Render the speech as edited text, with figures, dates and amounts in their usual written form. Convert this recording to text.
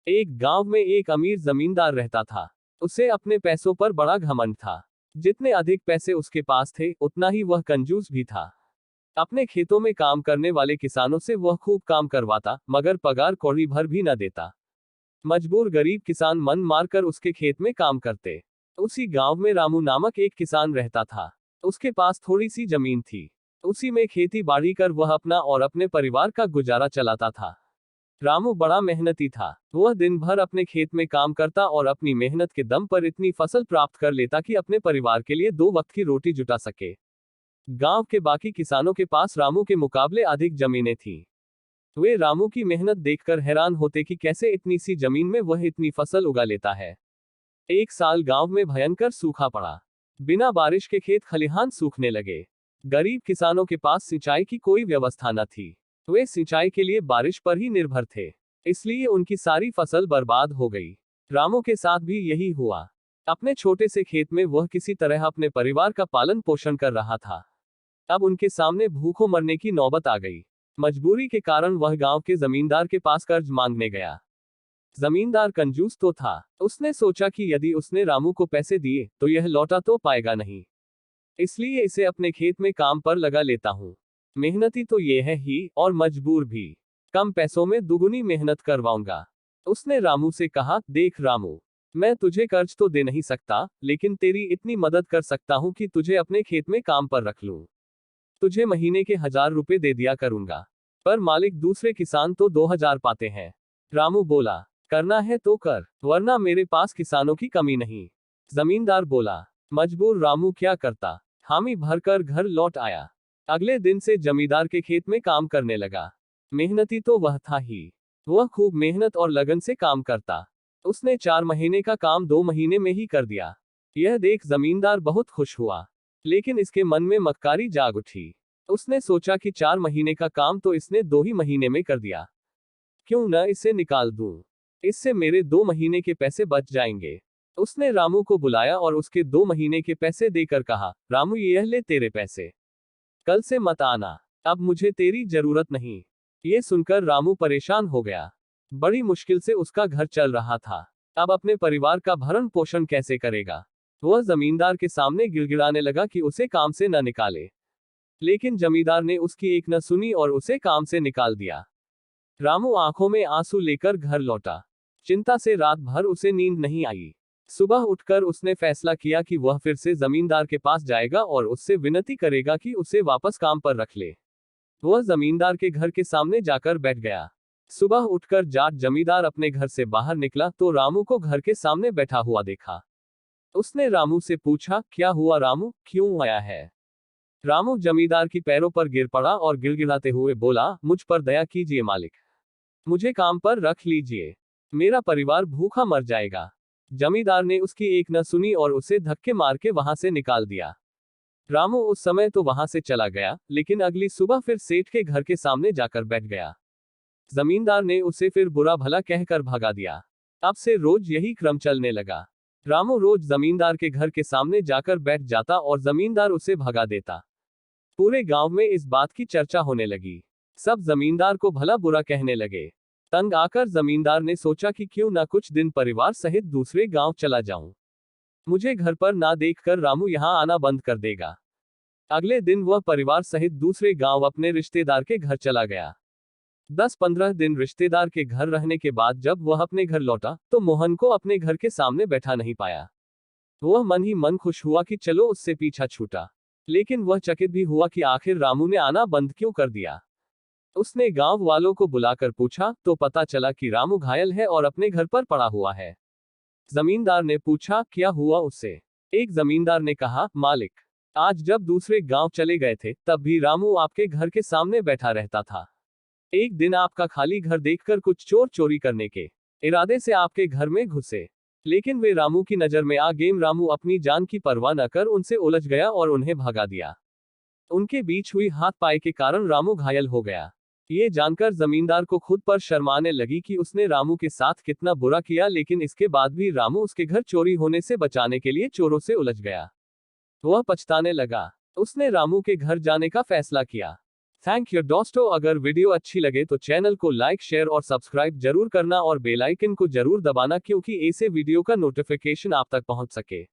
एक गांव में एक अमीर जमींदार रहता था। उसे अपने पैसों पर बड़ा घमंड था। जितने अधिक पैसे उसके पास थे उतना ही वह कंजूस भी था। अपने खेतों में काम करने वाले किसानों से वह खूब काम करवाता, मगर पगार कौड़ी भर भी न देता। मजबूर गरीब किसान मन मारकर उसके खेत में काम करते। उसी गांव में रामू नामक एक किसान रहता था। उसके पास थोड़ी सी जमीन थी। उसी में खेती बाड़ी कर वह अपना और अपने परिवार का गुजारा चलाता था। रामू बड़ा मेहनती था। वह दिन भर अपने खेत में काम करता और अपनी मेहनत के दम पर इतनी फसल प्राप्त कर लेता कि अपने परिवार के लिए 2 वक्त की रोटी जुटा सके। गांव के बाकी किसानों के पास रामू के मुकाबले अधिक जमीनें थीं। वे रामू की मेहनत देखकर हैरान होते कि कैसे इतनी सी जमीन में वह इतनी फसल उगा लेता है। एक साल गांव में भयंकर सूखा पड़ा। बिना बारिश के खेत खलिहान सूखने लगे। गरीब किसानों के पास सिंचाई की कोई व्यवस्था न थी। वे सिंचाई के लिए बारिश पर ही निर्भर थे, इसलिए उनकी सारी फसल बर्बाद हो गई। रामू के साथ भी यही हुआ। अपने छोटे से खेत में वह किसी तरह अपने परिवार का पालन पोषण कर रहा था। अब उनके सामने भूखों मरने की नौबत आ गई। मजबूरी के कारण वह गांव के जमींदार के पास कर्ज मांगने गया। जमींदार कंजूस तो था। उसने सोचा कि यदि उसने रामू को पैसे दिए तो यह लौटा तो पाएगा नहीं, इसलिए इसे अपने खेत में काम पर लगा लेता हूं। मेहनती तो ये है ही और मजबूर भी। कम पैसों में दुगुनी मेहनत करवाऊंगा। उसने रामू से कहा, देख रामू, मैं तुझे कर्ज तो दे नहीं सकता, लेकिन तेरी इतनी मदद कर सकता हूं कि तुझे अपने खेत में काम पर रख लूं। तुझे महीने के 1000 रुपए दे दिया करूंगा। पर मालिक दूसरे किसान तो 2000 पाते हैं। रामू बोला, करना है तो कर, वरना मेरे पास किसानों की कमी नहीं। जमींदार बोला। मजबूर रामू क्या करता, हामी भरकर घर लौट आया। अगले दिन से जमींदार के खेत में काम करने लगा। मेहनती तो वह था ही। वह खूब मेहनत और लगन से काम करता। उसने 4 महीने का काम 2 महीने में ही कर दिया। यह देख जमींदार बहुत खुश हुआ, लेकिन इसके मन में मक्कारी जाग उठी। उसने सोचा कि 4 महीने का काम तो इसने 2 ही महीने में कर दिया, क्यों न इसे निकाल दूं। इससे मेरे 2 महीने के पैसे बच जाएंगे। उसने रामू को बुलाया और उसके 2 महीने के पैसे देकर कहा, रामू यह ले तेरे पैसे, कल से मत आना, अब मुझे तेरी जरूरत नहीं। ये सुनकर रामू परेशान हो गया। बड़ी मुश्किल से उसका घर चल रहा था। अब अपने परिवार का भरण पोषण कैसे करेगा। वह जमींदार के सामने गिड़गिड़ाने लगा कि उसे काम से न निकाले, लेकिन जमींदार ने उसकी एक न सुनी और उसे काम से निकाल दिया। रामू आंखों में आंसू लेकर घर लौटा। चिंता से रात भर उसे नींद नहीं आई। सुबह उठकर उसने फैसला किया कि वह फिर से जमींदार के पास जाएगा और उससे विनती करेगा कि उसे वापस काम पर रख ले। वह जमींदार के घर के सामने जाकर बैठ गया। सुबह उठकर जाट जमींदार अपने घर से बाहर निकला तो रामू को घर के सामने बैठा हुआ देखा। उसने रामू से पूछा, क्या हुआ रामू, क्यों आया है। रामू जमींदार की पैरों पर गिर पड़ा और गिड़गिड़ाते हुए बोला, मुझ पर दया कीजिए मालिक, मुझे काम पर रख लीजिए, मेरा परिवार भूखा मर जाएगा। जमींदार ने उसकी एक न सुनी और उसे धक्के मार के वहां से निकाल दिया। रामू उस समय तो वहां से चला गया, लेकिन अगली सुबह फिर सेठ के घर के सामने जाकर बैठ गया। जमींदार ने उसे फिर बुरा भला कहकर भगा दिया। अब से रोज यही क्रम चलने लगा। रामू रोज जमींदार के घर के सामने जाकर बैठ जाता और जमींदार उसे भगा देता। पूरे गांव में इस बात की चर्चा होने लगी। सब जमींदार को भला बुरा कहने लगे। तंग आकर जमींदार ने सोचा कि क्यों ना कुछ दिन परिवार सहित दूसरे गांव चला जाऊं। मुझे घर पर ना देखकर रामू यहां आना बंद कर देगा। अगले दिन वह परिवार सहित दूसरे गांव अपने रिश्तेदार के घर चला गया। 10-15 दिन रिश्तेदार के घर रहने के बाद जब वह अपने घर लौटा तो मोहन को अपने घर के सामने बैठा नहीं पाया। वह मन ही मन खुश हुआ कि चलो उससे पीछा छूटा, लेकिन वह चकित भी हुआ कि आखिर रामू ने आना बंद क्यों कर दिया। उसने गांव वालों को बुलाकर पूछा तो पता चला कि रामू घायल है और अपने घर पर पड़ा हुआ है। जमींदार ने पूछा, क्या हुआ उससे। एक जमींदार ने कहा, मालिक, आज जब दूसरे गांव चले गए थे तब भी रामू आपके घर के सामने बैठा रहता था। एक दिन आपका खाली घर देखकर कुछ चोर चोरी करने के इरादे से आपके घर में घुसे, लेकिन वे रामू की नजर में आ गए। रामू अपनी जान की परवाह न कर उनसे उलझ गया और उन्हें भगा दिया। उनके बीच हुई हाथ-पाई के कारण रामू घायल हो गया। ये जानकर जमींदार को खुद पर शर्माने लगी कि उसने रामू के साथ कितना बुरा किया, लेकिन इसके बाद भी रामू उसके घर चोरी होने से बचाने के लिए चोरों से उलझ गया। वह पछताने लगा। उसने रामू के घर जाने का फैसला किया। थैंक यू दोस्तों, अगर वीडियो अच्छी लगे तो चैनल को लाइक शेयर और सब्सक्राइब जरूर करना और बेल आइकन को जरूर दबाना क्योंकि ऐसे वीडियो का नोटिफिकेशन आप तक पहुंच सके।